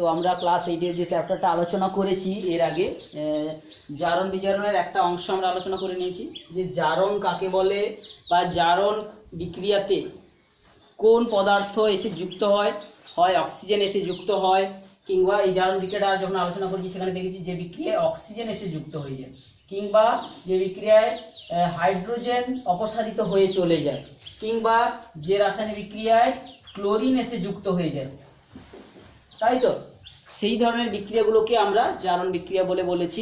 তো আমরা ক্লাস 8-এর যে চ্যাপ্টারটা আলোচনা করেছি এর আগে জারণ বিজারণের একটা অংশ আমরা আলোচনা করে নিয়েছি যে জারণ কাকে বলে বা জারণ বিক্রিয়াতে কোন পদার্থ এসে যুক্ত হয়, হয় অক্সিজেন এসে যুক্ত হয়, কিংবা এই জারণ বিক্রিয়াটা যখন আলোচনা করেছি সেখানে দেখেছি যে বিক্রিয়ায় অক্সিজেন এসে যুক্ত হয়ে যায়, কিংবা যে বিক্রিয়ায় হাইড্রোজেন অপসারিত হয়ে চলে যায়, কিংবা যে রাসায়নিক বিক্রিয়ায় ক্লোরিন এসে যুক্ত হয়ে যায়, তাই তো সেই ধরনের বিক্রিয়াগুলোকে আমরা জারণ বিক্রিয়া বলে বলেছি।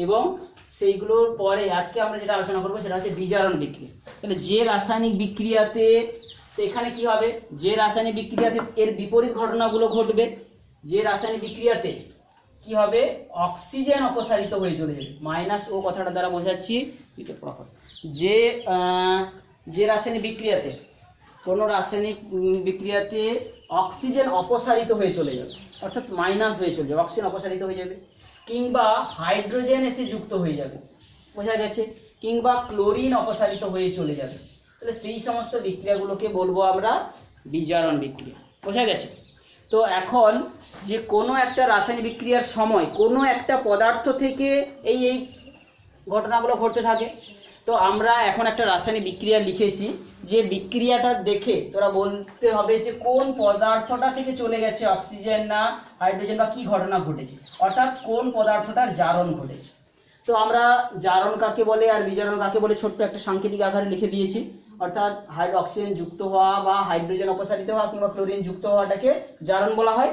এবং সেইগুলোর পরে আজকে আমরা যেটা আলোচনা করবো সেটা হচ্ছে বিজারণ বিক্রিয়া। তাহলে যে রাসায়নিক বিক্রিয়াতে সেখানে কি হবে, যে রাসায়নিক বিক্রিয়াতে এর বিপরীত ঘটনাগুলো ঘটবে, যে রাসায়নিক বিক্রিয়াতে কি হবে, অক্সিজেন অপসারিত হয়ে চলে যাবে। -ও কথাটা দ্বারা বোঝাচ্ছি যে যে রাসায়নিক বিক্রিয়াতে কোনো রাসায়নিক বিক্রিয়াতে অক্সিজেন অপসারিত হয়ে চলে যাবে, অর্থাৎ মাইনাস হয়ে চলে যাবে, অক্সিজেন অপসারিত হয়ে যাবে, কিংবা হাইড্রোজেন এসে যুক্ত হয়ে যাবে, বোঝা গেছে, কিংবা ক্লোরিন অপসারিত হয়ে চলে যাবে। তাহলে সেই সমস্ত বিক্রিয়াগুলোকে বলবো আমরা বিজারণ বিক্রিয়া, বোঝা গেছে। তো এখন যে কোনো একটা রাসায়নিক বিক্রিয়ার সময় কোনো একটা পদার্থ থেকে এই ঘটনাগুলো ঘটতে থাকে। তো আমরা এখন একটা রাসায়নিক বিক্রিয়া লিখেছি, যে বিক্রিয়াটা দেখে তোরা বলতে হবে যে কোন পদার্থটা থেকে চলে গেছে অক্সিজেন না হাইড্রোজেন বা কি ঘটনা ঘটেছে, অর্থাৎ কোন পদার্থটার জারণ ঘটেছে। তো আমরা জারণ কাকে বলে আর বিজারণ কাকে বলে ছোট্ট একটা সাংকেতিক আকারে লিখে দিয়েছি, অর্থাৎ অক্সিজেন যুক্ত হওয়া বা হাইড্রোজেন অপসারিত হওয়া কিংবা ক্লোরিন যুক্ত হওয়াটাকে জারণ বলা হয়।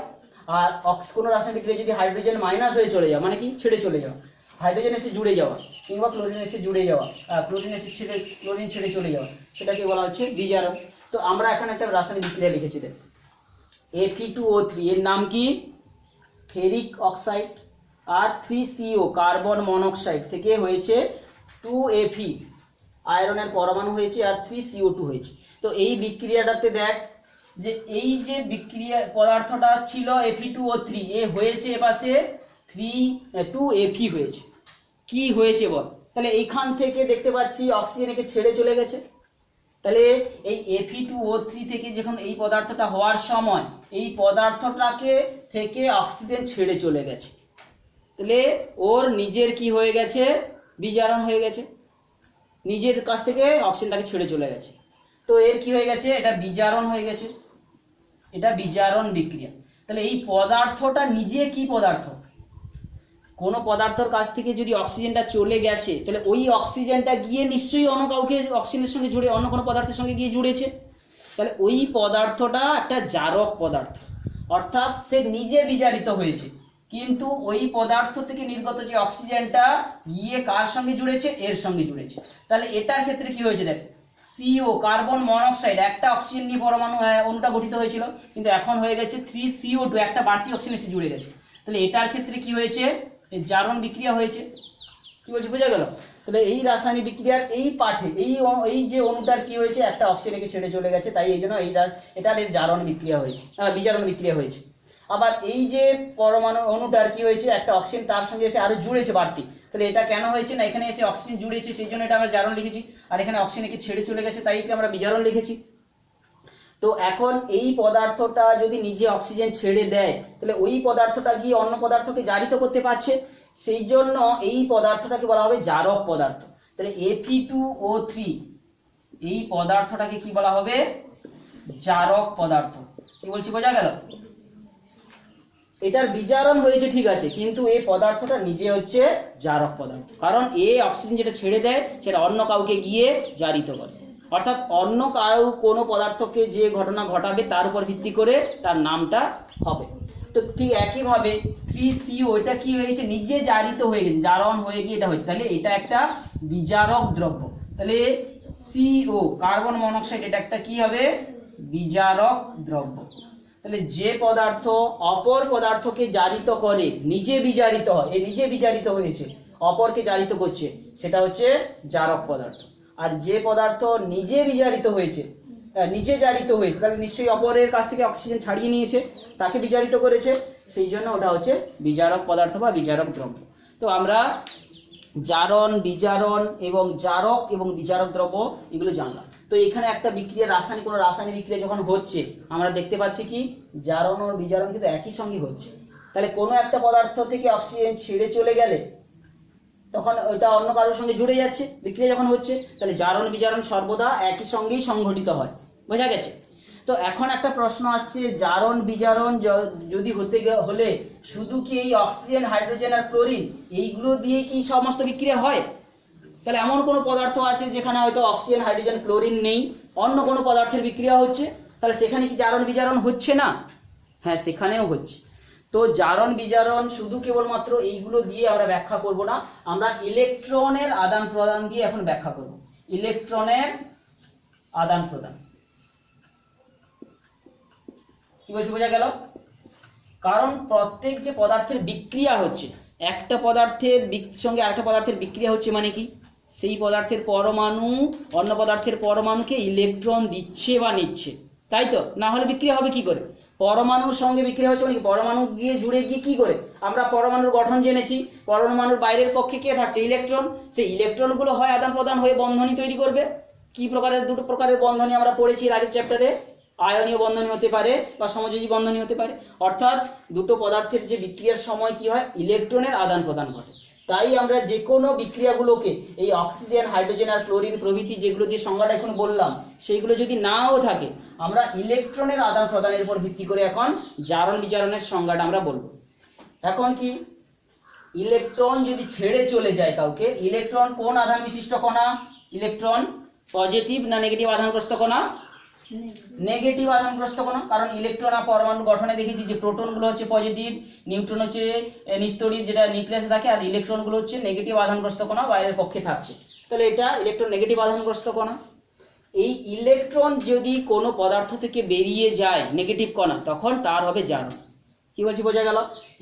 আর কোনো রাসায়নিক বিক্রিয়া যদি হাইড্রোজেন মাইনাস হয়ে চলে যাওয়া, মানে কি ছেড়ে চলে যাওয়া, হাইড্রোজেন এসে জুড়ে যাওয়া কিংবা ক্লোরিন এসে জুড়ে যাওয়া, ক্লোরিন ছেড়ে চলে যাওয়া, সেটাকে বলা হচ্ছে বিজারণ। তো আমরা এখন একটা রাসায়নিক বিক্রিয়া লিখেছি, Fe2O3 এর নাম কি, ফেরিক অক্সাইড, আর 3CO কার্বন মনোক্সাইড থেকে হয়েছে 2Fe আয়রনের পরমাণু হয়েছে আর 3CO2 হয়েছে। তো এই বিক্রিয়াটাতে দেখ যে এই যে বিক্রিয়া পদার্থটা ছিল Fe2O3 এ হয়েছে এপাশে 2Fe হয়েছে। কি হয়েছে বল, তাহলে এইখান থেকে দেখতে পাচ্ছি অক্সিজেনকে ছেড়ে চলে গেছে। তাহলে এই Fe2O3 থেকে যখন এই পদার্থটা হওয়ার সময় এই পদার্থটাকে থেকে অক্সিজেন ছেড়ে চলে গেছে, তাহলে ওর নিজের কি হয়ে গেছে, বিজারণ হয়ে গেছে, নিজের কাছ থেকে অক্সিজেনটাকে ছেড়ে চলে গেছে। তো এর কি হয়ে গেছে, এটা বিজারণ হয়ে গেছে, এটা বিজারণ বিক্রিয়া। তাহলে এই পদার্থটা নিজে কি পদার্থ, কোনো পদার্থর কাছ থেকে যদি অক্সিজেনটা চলে গেছে তাহলে ওই অক্সিজেনটা গিয়ে নিশ্চয়ই অন্য কাউকে অক্সিজেনের সঙ্গে জুড়ে অন্য কোনো পদার্থের সঙ্গে গিয়ে জুড়েছে। তাহলে ওই পদার্থটা একটা জারক পদার্থ, অর্থাৎ সে নিজে বিজারিত হয়েছে, কিন্তু ওই পদার্থ থেকে নির্গত যে অক্সিজেনটা গিয়ে কার সঙ্গে জুড়েছে, এর সঙ্গে জুড়েছে। তাহলে এটার ক্ষেত্রে কি হয়েছে দেখ, CO কার্বন মনোক্সাইড একটা অক্সিজেন নিয়ে পরমাণু অণুটা গঠিত হয়েছিল, কিন্তু এখন হয়ে গেছে 3CO2 একটা বাড়তি অক্সিজেন এসে জুড়ে গেছে। তাহলে এটার ক্ষেত্রে কি হয়েছে, জারণ বিক্রিয়া হয়েছে। কি বলছি, বোঝা গেল? তাহলে এই রাসায়নিক বিক্রিয়ার এই পাঠে এই যে অণুটার কি হয়েছে, একটা অক্সিজেনকে ছেড়ে চলে গেছে, তাই এই জন্য এটার জারণ বিক্রিয়া হয়েছে, বিজারণ বিক্রিয়া হয়েছে। আবার এই যে পরমাণু অণুটার কি হয়েছে, একটা অক্সিজেন তার সঙ্গে এসে আরো জুড়েছে বাড়তি, তাহলে এটা কেন হয়েছে না, এখানে এসে অক্সিজেন জুড়েছে সেই জন্য এটা আমরা জারণ লিখেছি, আর এখানে অক্সিজেনকে ছেড়ে চলে গেছে তাই আমরা বিজারণ লিখেছি। তো এখন এই পদার্থটা যদি নিজে অক্সিজেন ছেড়ে দেয় তাহলে ওই পদার্থটা গিয়ে অন্য পদার্থকে জারিত করতে পারছে, সেই জন্য এই পদার্থটাকে বলা হবে জারক পদার্থ। তাহলে Fe2O3 এই পদার্থটাকে কি বলা হবে, জারক পদার্থ। কি বলছি, বোঝা গেল? এটার বিজারণ হয়েছে ঠিক আছে, কিন্তু এই পদার্থটা নিজে হচ্ছে জারক পদার্থ, কারণ অক্সিজেন যেটা ছেড়ে দেয় সেটা অন্য কাউকে গিয়ে জারিত করে, অর্থাৎ অন্য কারো কোনো পদার্থকে যে ঘটনা ঘটাবে তার উপর ভিত্তি করে তার নামটা হবে। তো ঠিক একইভাবে 3CO এটা কি হয়েছে, নিজে জারিত হয়ে গেছে, জারণ হয়ে গিয়ে এটা হয়েছে, তাহলে এটা একটা বিজারক দ্রব্য। তাহলে CO কার্বন মনোক্সাইড এটা একটা কি হবে, বিজারক দ্রব্য। তাহলে যে পদার্থ অপর পদার্থকে জারিত করে নিজে বিজারিত হয়, এই নিজে বিজারিত হয়েছে অপরকে জারিত করছে, সেটা হচ্ছে জারক পদার্থ। আর যে পদার্থ নিজে বিজারিত হয়েছে, নিজে জারিত হয়েছে, তাহলে নিশ্চয়ই অপরের কাছ থেকে অক্সিজেন ছাড়িয়ে নিয়েছে, তাকে বিজারিত করেছে, সেই জন্য ওটা হচ্ছে বিজারক পদার্থ বা বিজারক দ্রব্য। তো আমরা জারণ, বিজারণ এবং জারক এবং বিজারক দ্রব্য এগুলো জানলাম। তো এখানে একটা বিক্রিয়া রাসায়নিক বিক্রিয়া যখন হচ্ছে আমরা দেখতে পাচ্ছি কি জারণ ও বিজারণ কিন্তু একই সঙ্গে হচ্ছে, তাহলে কোনো একটা পদার্থ থেকে অক্সিজেন ছেড়ে চলে গেলে তখন ওইটা অন্য কারোর সঙ্গে জুড়ে যাচ্ছে, বিক্রিয়া যখন হচ্ছে, তাহলে জারণ বিজারণ সর্বদা একই সঙ্গেই সংঘটিত হয়। বোঝা গেছে? তো এখন একটা প্রশ্ন আসছে, জারণ বিজারণ যদি হলে শুধু কি এই অক্সিজেন, হাইড্রোজেন আর ক্লোরিন এইগুলো দিয়ে কি সমস্ত বিক্রিয়া হয়? তাহলে এমন কোনো পদার্থ আছে যেখানে হয়তো অক্সিজেন, হাইড্রোজেন, ক্লোরিন নেই, অন্য কোনো পদার্থের বিক্রিয়া হচ্ছে, তাহলে সেখানে কি জারণ বিজারণ হচ্ছে না? হ্যাঁ, সেখানেও হচ্ছে। তো জারণ বিজারণ শুধু কেবলমাত্র এইগুলো দিয়ে আমরা ব্যাখ্যা করব না, আমরা ইলেকট্রনের আদান প্রদান দিয়ে এখন ব্যাখ্যা করব। ইলেকট্রনের আদান প্রদান কি বলছি, বোঝা গেল? কারণ প্রত্যেক যে পদার্থের বিক্রিয়া হচ্ছে, একটা পদার্থের সঙ্গে আরেকটা পদার্থের বিক্রিয়া হচ্ছে মানে কি, সেই পদার্থের পরমাণু অন্য পদার্থের পরমাণুকে ইলেকট্রন দিচ্ছে বা নিচ্ছে, তাই তো? না হলে বিক্রিয়া হবে কি করে? পরমাণুর সঙ্গে বিক্রিয়া হচ্ছে মানে কি, পরমাণু গিয়ে জুড়ে গিয়ে কি করে, আমরা পরমাণুর গঠন জেনেছি, পরমাণুর বাইরের কক্ষে কে থাকছে, ইলেকট্রন। সেই ইলেকট্রনগুলো হয় আদান প্রদান হয়ে বন্ধনী তৈরি করবে। কি প্রকারের? দুটো প্রকারের বন্ধনী আমরা পড়েছি এর আগের চ্যাপ্টারে, আয়নীয় বন্ধনী হতে পারে বা সমযোজী বন্ধনী হতে পারে। অর্থাৎ দুটো পদার্থের যে বিক্রিয়ার সময় কি হয়, ইলেকট্রনের আদান প্রদান ঘটে। তাই আমরা যে কোনো বিক্রিয়াগুলোকে এই অক্সিজেন, হাইড্রোজেন আর ক্লোরিন প্রভৃতি যেগুলো দিয়ে সংজ্ঞাটা এখন বললাম, সেইগুলো যদি নাও থাকে, আমরা ইলেকট্রনের আদান প্রদানের উপর ভিত্তি করে এখন জারণ বিজারণের সংজ্ঞাটা আমরা বলবো। এখন কি, ইলেকট্রন যদি ছেড়ে চলে যায় কাউকে, ইলেকট্রন কোন আধান বিশিষ্ট কণা? ইলেকট্রন পজিটিভ না নেগেটিভ আধানগ্রস্ত কণা? নেগেটিভ আধানগ্রস্ত কণা। কারণ ইলেকট্রন আর পরমাণু গঠনে দেখেছি যে প্রোটনগুলো হচ্ছে পজিটিভ, নিউট্রন হচ্ছে নিস্তড়িৎ যেটা নিউক্লিয়াসে থাকে, আর ইলেকট্রনগুলো হচ্ছে নেগেটিভ আধানগ্রস্ত কণা, বাইরের কক্ষে থাকছে। তাহলে এটা ইলেকট্রন নেগেটিভ আধানগ্রস্ত কণা। এই ইলেকট্রন যদি কোনো পদার্থ থেকে বেরিয়ে যায়, নেগেটিভ কণা, তখন তার হবে জারণ। কি বলছি, বোঝা গেল?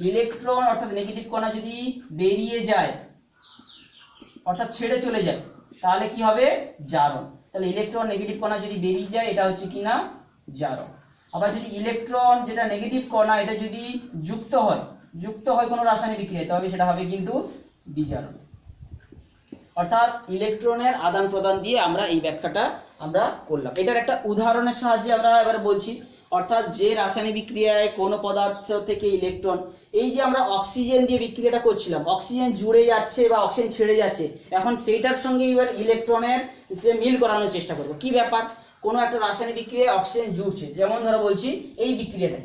ইলেকট্রন অর্থাৎ নেগেটিভ কণা যদি বেরিয়ে যায় অর্থাৎ ছেড়ে চলে যায়, তাহলে কি হবে? জারণ। তাহলে ইলেকট্রন নেগেটিভ কণা যদি বেরিয়ে যায়, এটা হচ্ছে কিনা জারণ। আবার যদি ইলেকট্রন যেটা নেগেটিভ কণা, এটা যদি যুক্ত হয় কোনো রাসায়নিক বিক্রিয়ায়, তবে সেটা হবে কিন্তু বিজারণ। অর্থাৎ ইলেকট্রনের আদান প্রদান দিয়ে আমরা এই ব্যাখ্যাটা আমরা করলাম। এটার একটা উদাহরণের সাহায্যে আমরা এবার বলছি। অর্থাৎ যে রাসায়নিক বিক্রিয়ায় কোনো পদার্থ থেকে ইলেকট্রন, এই যে আমরা অক্সিজেন দিয়ে বিক্রিয়াটা করছিলাম, অক্সিজেন জুড়ে যাচ্ছে বা অক্সিজেন ছেড়ে যাচ্ছে, এখন সেইটার সঙ্গে এবার ইলেকট্রনের যে মিল করানোর চেষ্টা করবো। কি ব্যাপার? কোনো একটা রাসায়নিক বিক্রিয়ায় অক্সিজেন জুড়ছে, যেমন ধরো বলছি এই বিক্রিয়াটা,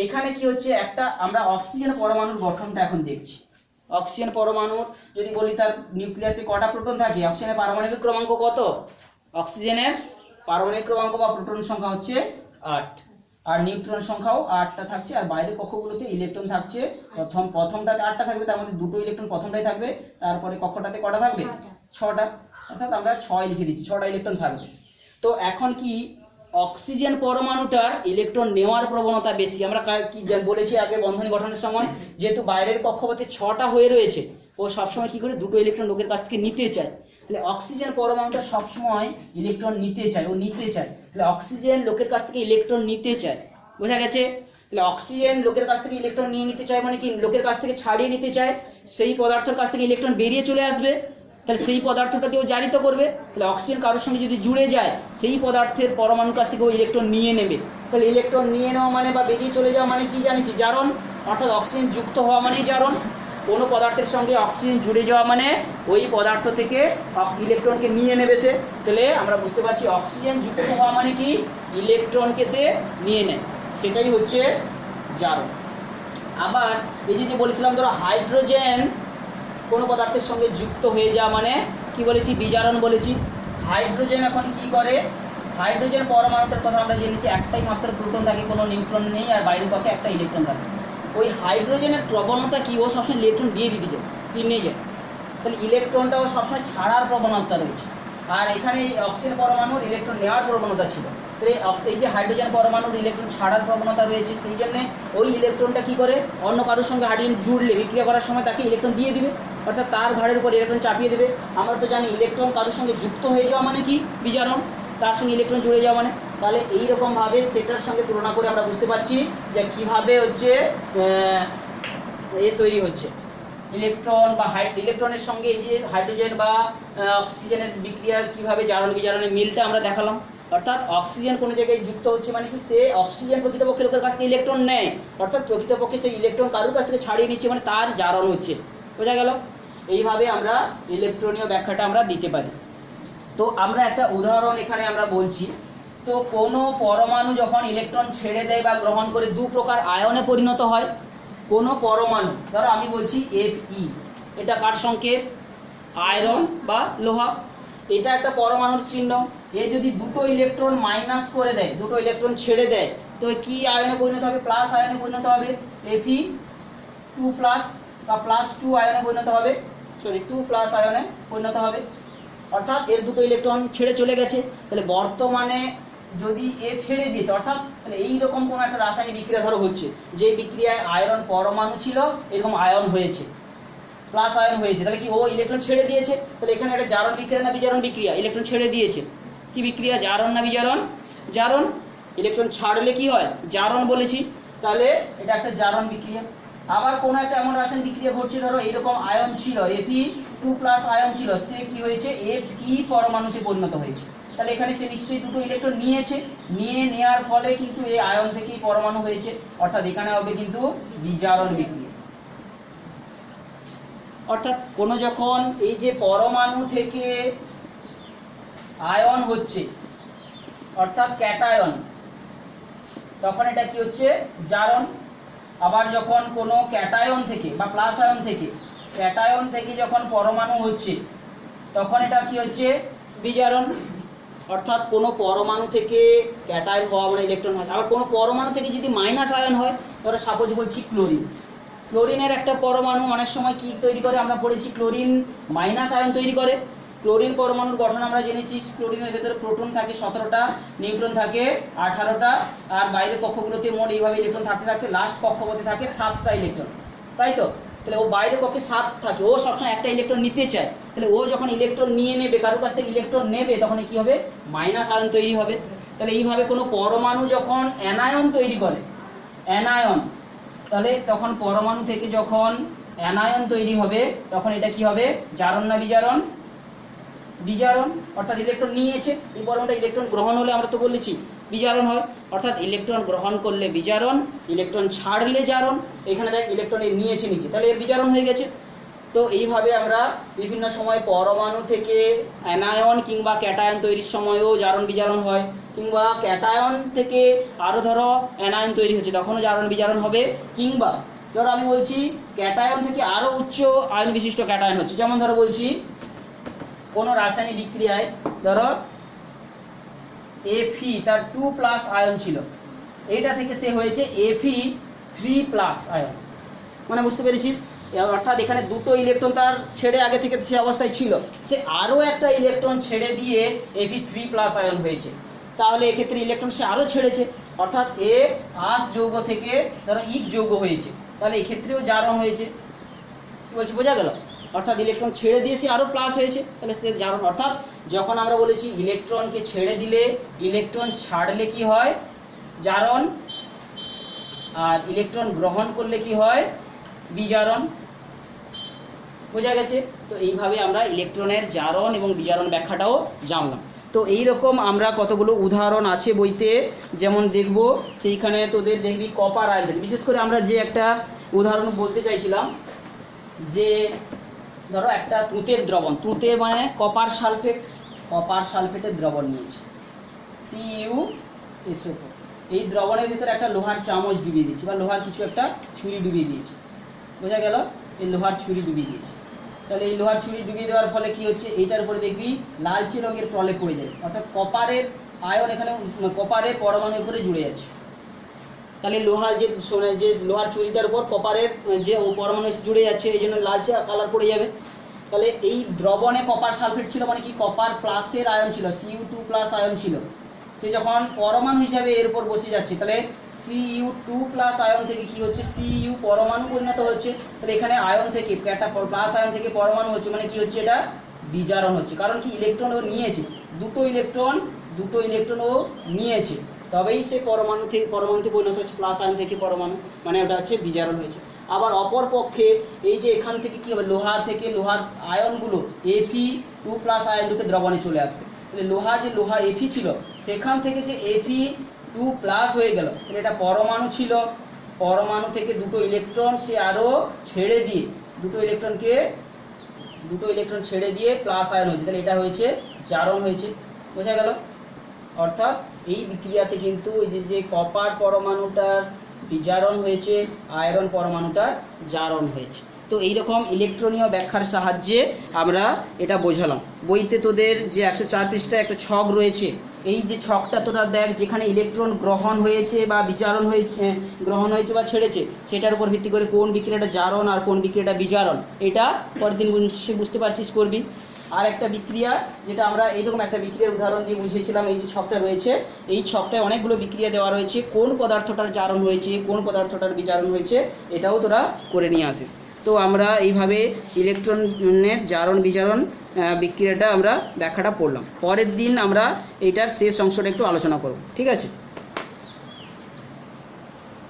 এখানে কি হচ্ছে, একটা আমরা অক্সিজেন পরমাণুর গঠনটা এখন দেখছি। অক্সিজেন পরমাণুর যদি বলি তার নিউক্লিয়াসে কটা প্রোটন থাকে, অক্সিজেনের পারমাণবিক ক্রমাঙ্ক কত? অক্সিজেনের পারমাণবিক ক্রমাঙ্ক বা প্রোটন সংখ্যা হচ্ছে 8, আর নিউট্রন সংখ্যাও 8টা থাকছে, আর বাইরের কক্ষগুলোতে ইলেকট্রন থাকছে। প্রথমটাতে 8টা থাকবে, তার মধ্যে দুটো ইলেকট্রন প্রথমটাই থাকবে, তারপরে কক্ষটাতে কটা থাকবে? 6টা। অর্থাৎ আমরা 6 লিখে দিচ্ছি, 6টা ইলেকট্রন থাকবে। তো এখন কি, অক্সিজেন পরমাণুটার ইলেকট্রন নেওয়ার প্রবণতা বেশি। আমরা কি বলেছি আগে বন্ধনী গঠনের সময়, যেহেতু বাইরের কক্ষপথে 6টা হয়ে রয়েছে, ও সবসময় কি করে, দুটো ইলেকট্রন লোকের কাছ থেকে নিতে চায়। তাহলে অক্সিজেন পরমাণুটা সবসময় ইলেকট্রন নিতে চায়, ও নিতে চায়। তাহলে অক্সিজেন লোকের কাছ থেকে ইলেকট্রন নিতে চায়, বোঝা গেছে? তাহলে অক্সিজেন লোকের কাছ থেকে ইলেকট্রন নিতে চায় মানে কি, লোকের কাছ থেকে ছাড়িয়ে নিতে চায়, সেই পদার্থের কাছ থেকে ইলেকট্রন বেরিয়ে চলে আসবে, তাহলে সেই পদার্থটাকে ও জারিত করবে। তাহলে অক্সিজেন কারোর সঙ্গে যদি জুড়ে যায়, সেই পদার্থের পরমাণুর কাছ থেকে ও ইলেকট্রন নিয়ে নেবে। তাহলে ইলেকট্রন নিয়ে নেওয়া মানে বা বেরিয়ে চলে যাওয়া মানে কি জানিছি, জারণ। অর্থাৎ অক্সিজেন যুক্ত হওয়া মানেই জারণ। কোনো পদার্থের সঙ্গে অক্সিজেন জুড়ে যাওয়া মানে ওই পদার্থ থেকে ইলেকট্রনকে নিয়ে নেবে সে। তাহলে আমরা বুঝতে পারছি অক্সিজেন যুক্ত হওয়া মানে কি, ইলেকট্রনকে সে নিয়ে নেয়, সেটাই হচ্ছে জারণ। আবার এই যে বলেছিলাম, ধরো হাইড্রোজেন কোনো পদার্থের সঙ্গে যুক্ত হয়ে যাওয়া মানে কি বলেছি, বিজারণ বলেছি। হাইড্রোজেন এখন কি করে, হাইড্রোজেন পরমাণুটার কথা আমরা জেনেছি, একটাই মাত্র প্রোটন থাকে, কোনো নিউট্রন নেই, আর বাইরের পক্ষে একটা ইলেকট্রন থাকে। ওই হাইড্রোজেনের প্রবণতা কি, ও সবসময় ইলেকট্রন দিয়ে দিতে যায়, নিয়ে যায়। তাহলে ইলেকট্রনটাও সবসময় ছাড়ার প্রবণতা রয়েছে, আর এখানে এই অক্সিজেন পরমাণুর ইলেকট্রন নেওয়ার প্রবণতা ছিল। তাহলে এই যে হাইড্রোজেন পরমাণুর ইলেকট্রন ছাড়ার প্রবণতা রয়েছে, সেই জন্য ওই ইলেকট্রনটা কি করে, অন্য কারোর সঙ্গে হাইড্রোজেন জুড়লে বিক্রিয়া করার সময় তাকে ইলেকট্রন দিয়ে দিবে, অর্থাৎ তার ঘাড়ের উপর ইলেকট্রন চাপিয়ে দেবে। আমরা তো জানি ইলেকট্রন কারোর সঙ্গে যুক্ত হয়ে যাওয়া মানে কি, বিজারণ, তার সঙ্গে ইলেকট্রন জুড়ে যাওয়া মানে। তাহলে এইরকমভাবে সেটার সঙ্গে তুলনা করে আমরা বুঝতে পারছি যে কীভাবে হচ্ছে তৈরি হচ্ছে ইলেকট্রন বা ইলেকট্রনের সঙ্গে এই যে হাইড্রোজেন বা অক্সিজেনের বিক্রিয়া, কীভাবে জারণ বিজারণের মিলটা আমরা দেখালাম। অর্থাৎ অক্সিজেন কোনো জায়গায় যুক্ত হচ্ছে মানে কি সে অক্সিজেন প্রকৃতপক্ষে লোকের কাছ থেকে ইলেকট্রন নেয়, অর্থাৎ প্রকৃতপক্ষে সেই ইলেকট্রন কারোর কাছ থেকে ছাড়িয়ে নিচ্ছে মানে তার জারণ হচ্ছে। বোঝা গেল? এইভাবে আমরা ইলেকট্রনীয় ব্যাখ্যাটা আমরা দিতে পারি। তো আমরা একটা উদাহরণ এখানে আমরা বলছি। তো কোনো পরমাণু যখন ইলেকট্রন ছেড়ে দেয় বা গ্রহণ করে দু প্রকার আয়নে পরিণত হয়। কোনো পরমাণু, ধরো আমি বলছি Fe, এটা কার সংকেত? আয়রন বা লোহা। এটা একটা পরমাণুর চিহ্ন। এ যদি দুটো ইলেকট্রন মাইনাস করে দেয়, দুটো ইলেকট্রন ছেড়ে দেয়, তো কি আয়নে পরিণত হবে? প্লাস আয়নে পরিণত হবে। Fe2 প্লাস বা +2 আয়নে পরিণত হবে, 2 আয়নে পরিণত হবে। অর্থাৎ এর দুটো ইলেকট্রন ছেড়ে চলে গেছে। তাহলে বর্তমানে যদি এ ছেড়ে দিয়েছে, অর্থাৎ তাহলে এইরকম কোনো একটা রাসায়নিক বিক্রিয়া ধরো হচ্ছে, যে বিক্রিয়ায় আয়রন পরমাণু ছিল এরকম আয়ন হয়েছে, প্লাস আয়ন হয়েছে, তাহলে কি ও ইলেকট্রন ছেড়ে দিয়েছে? তাহলে এখানে একটা জারণ বিক্রিয়া না বিজারণ বিক্রিয়া? ইলেকট্রন ছেড়ে দিয়েছে। কি বিক্রিয়া? জারণ না বিজারণ? জারণ। ইলেকট্রন ছাড়লে কি হয়? জারণ বলেছি। তাহলে এটা একটা জারণ বিক্রিয়া। আবার কোনো একটা এমন রাসায়নিক বিক্রিয়া ঘটছে, ধরো এইরকম আয়ন ছিল, Fe2+ আয়ন ছিল, সে কি হয়েছে? Fe পরমাণুতে পরিণত হয়েছে। তাহলে এখানে সে নিশ্চয়ই দুটো ইলেকট্রন নিয়েছে, নেওয়ার ফলে কিন্তু এই আয়ন থেকেই পরমাণু হয়েছে, অর্থাৎ এখানে হবে কিন্তু বিজারণ বিক্রিয়া। অর্থাৎ কোনো যখন এই যে পরমাণু থেকে আয়ন হচ্ছে, অর্থাৎ ক্যাটায়ন, তখন এটা কি হচ্ছে? জারণ। আবার যখন কোনো ক্যাটায়ন থেকে বা প্লাস আয়ন থেকে, ক্যাটায়ন থেকে যখন পরমাণু হচ্ছে, তখন এটা কি হচ্ছে? বিজারণ। অর্থাৎ কোনো পরমাণু থেকে ক্যাটায়ন হওয়া মানে ইলেকট্রন হয়। আবার কোনো পরমাণু থেকে যদি মাইনাস আয়ন হয়, ধরো সাপোজ বলছি ক্লোরিন, ক্লোরিনের একটা পরমাণু অনেক সময় কি তৈরি করে? আমরা পড়েছি ক্লোরিন মাইনাস আয়ন তৈরি করে। ক্লোরিন পরমাণুর গঠন আমরা জেনেছি, ক্লোরিনের ভেতরে প্রোটন থাকে 17টা, নিউট্রন থাকে 18টা, আর বাইরের কক্ষগুলোতে মোট এইভাবে ইলেকট্রন থাকতে থাকতে লাস্ট কক্ষপথে থাকে 7টা ইলেকট্রন, তাই তো? তাহলে ও বাইরের কক্ষে 7 থাকে, ও সবসময় একটা ইলেকট্রন নিতে চায়। তাহলে ও যখন ইলেকট্রন নিয়ে নেবে, কারোর কাছ থেকে ইলেকট্রন নেবে, তখন কি হবে? মাইনাস আয়ন তৈরি হবে। তাহলে এইভাবে কোনো পরমাণু যখন অ্যানায়ন তৈরি করে, অ্যানায়ন, তাহলে তখন পরমাণু থেকে যখন অ্যানায়ন তৈরি হবে, তখন এটা কি হবে? জারণ না বিজারণ? বিজারণ। অর্থাৎ ইলেকট্রন নিয়েছে, এই পরমাণুটা ইলেকট্রন গ্রহণ হলে আমরা তো বলেছি বিজারণ হয়। অর্থাৎ ইলেকট্রন গ্রহণ করলে বিজারণ, ইলেকট্রন ছাড়লে জারণ। এখানে দেখ ইলেকট্রন নিয়েছে নিচে, তাহলে এর বিজারণ হয়ে গেছে। তো এইভাবে আমরা বিভিন্ন সময় পরমাণু থেকে অ্যানায়ন কিংবা ক্যাটায়ন তৈরির সময়ও জারণ বিজারণ হয়, কিংবা ক্যাটায়ন থেকে আরও ধরো অ্যানায়ন তৈরি হচ্ছে, তখনও জারণ বিজারণ হবে। কিংবা ধরো আমি বলছি ক্যাটায়ন থেকে আরও উচ্চ আয়ন বিশিষ্ট ক্যাটায়ন হচ্ছে, যেমন ধরো বলছি কোনো রাসায়নিক বিক্রিয়ায় ধরো Fe তার 2+ আয়ন ছিল, এইটা থেকে সে হয়েছে Fe3+ আয়ন। মানে বুঝতে পেরেছিস? অর্থাৎ এখানে দুটো ইলেকট্রন তার ছেড়ে আগে থেকে সে অবস্থায় ছিল, সে আরও একটা ইলেকট্রন ছেড়ে দিয়ে Fe3+ আয়ন হয়েছে। তাহলে এক্ষেত্রে ইলেকট্রন সে আরও ছেড়েছে, অর্থাৎ এ আস যৌগ থেকে ধরো ইক যৌগ হয়েছে, তাহলে এক্ষেত্রেও জারণ হয়েছে। কি বলছি? বোঝা গেল? অর্থাৎ ইলেকট্রন ছেড়ে দিয়ে সে আরও প্লাস হয়েছে, তাহলে সে জারণ। অর্থাৎ যখন আমরা বলেছি ইলেকট্রনকে ছেড়ে দিলে, ইলেকট্রন ছাড়লে কি হয়? জারণ। আর ইলেকট্রন গ্রহণ করলে কি হয়? বিজারণ। বোঝা গেছে? তো এইভাবে আমরা ইলেকট্রনের জারণ এবং বিজারণ ব্যাখ্যাটাও জানলাম। তো এইরকম আমরা কতগুলো উদাহরণ আছে বইতে, যেমন দেখব সেইখানে তোদের দেখবি কপার আয়ন থেকে। বিশেষ করে আমরা যে একটা উদাহরণ বলতে চাইছিলাম, যে ধরো একটা তুঁতের দ্রবণ, তুঁতের মানে কপার সালফেট, কপার সালফেটের দ্রবণ নিয়েছি CuSO4। এই দ্রবণের ভিতরে একটা লোহার চামচ ডুবিয়ে দিয়েছি, বা লোহার কিছু একটা ছুরি ডুবিয়ে দিয়েছি। বোঝা গেল? এই লোহার ছুরি ডুবিয়ে দিয়েছি। তাহলে এই লোহার ছুরি ডুবিয়ে দেওয়ার ফলে কি হচ্ছে? এইটার উপরে দেখবি লালচে রঙের প্রলেপ পড়ে যাবে, অর্থাৎ কপারের আয়ন এখানে, কপারের পরমাণুর উপরে জুড়ে যাচ্ছে। তাহলে লোহার যে লোহার ছুরিটার উপর কপারের যে পরমাণু জুড়ে যাচ্ছে, এই জন্য লালচে কালার পড়ে যাবে। তাহলে এই দ্রবণে কপার সালফেট ছিল, মানে কি কপার প্লাসের আয়ন ছিল, Cu2+ আয়ন ছিল। সে যখন পরমাণু হিসাবে এর উপর বসে যাচ্ছে, তাহলে Cu2+ আয়ন থেকে কি হচ্ছে? Cu পরমাণু পরিণত হচ্ছে। তাহলে এখানে আয়ন থেকে প্লাস আয়ন থেকে পরমাণু হচ্ছে, মানে কি হচ্ছে? এটা বিজারণ হচ্ছে। কারণ কি? ইলেকট্রন ও নিয়েছে, দুটো ইলেকট্রন ও নিয়েছে, তবেই সে পরমাণুতে পরিণত হচ্ছে, প্লাস আয়ন থেকে পরমাণু, মানে ওটা হচ্ছে বিজারণ হয়েছে। আবার অপর পক্ষে এই যে এখান থেকে কি হবে? লোহার থেকে লোহার আয়নগুলো Fe2+ আয়ন দুটো দ্রবণে চলে আসবে। তাহলে লোহা যে লোহা Fe ছিল সেখান থেকে যে Fe2+ হয়ে গেল, তাহলে এটা পরমাণু ছিল, পরমাণু থেকে দুটো ইলেকট্রন সে আরও ছেড়ে দিয়ে দুটো ইলেকট্রন ছেড়ে দিয়ে প্লাস আয়ন হয়েছে, তাহলে এটা হয়েছে জারণ হয়েছে। বোঝা গেল? অর্থাৎ এই বিক্রিয়াতে কিন্তু এই যে কপার পরমাণুটার বিজারণ হয়েছে, আয়রন পরমাণুটার জারণ হয়েছে। তো এইরকম ইলেকট্রনীয় ব্যাখ্যার সাহায্যে আমরা এটা বোঝালাম। বইতে তোদের যে 104 পৃষ্ঠায় একটা ছক রয়েছে, এই যে ছকটা তোরা দেখ, যেখানে ইলেকট্রন গ্রহণ হয়েছে বা বিজারণ হয়েছে, গ্রহণ হয়েছে বা ছেড়েছে, সেটার উপর ভিত্তি করে কোন বিক্রিয়াটা জারণ আর কোন বিক্রিয়াটা বিজারণ, এটা পরের দিন বুঝতে পারছিস, করবি। আর একটা বিক্রিয়া যেটা আমরা এইরকম একটা বিক্রিয়ার উদাহরণ দিয়ে বুঝিয়েছিলাম, এই যে ছকটা রয়েছে, এই ছকটায় অনেকগুলো বিক্রিয়া দেওয়া রয়েছে, কোন পদার্থটার জারণ হয়েছে কোন পদার্থটার বিজারণ হয়েছে এটাও তোরা করে নিয়ে আসিস। তো আমরা এইভাবে ইলেকট্রনের জারণ বিজারণ বিক্রিয়াটা আমরা ব্যাখ্যাটা পড়লাম। পরের দিন আমরা এইটার শেষ অংশটা একটু আলোচনা করব। ঠিক আছে?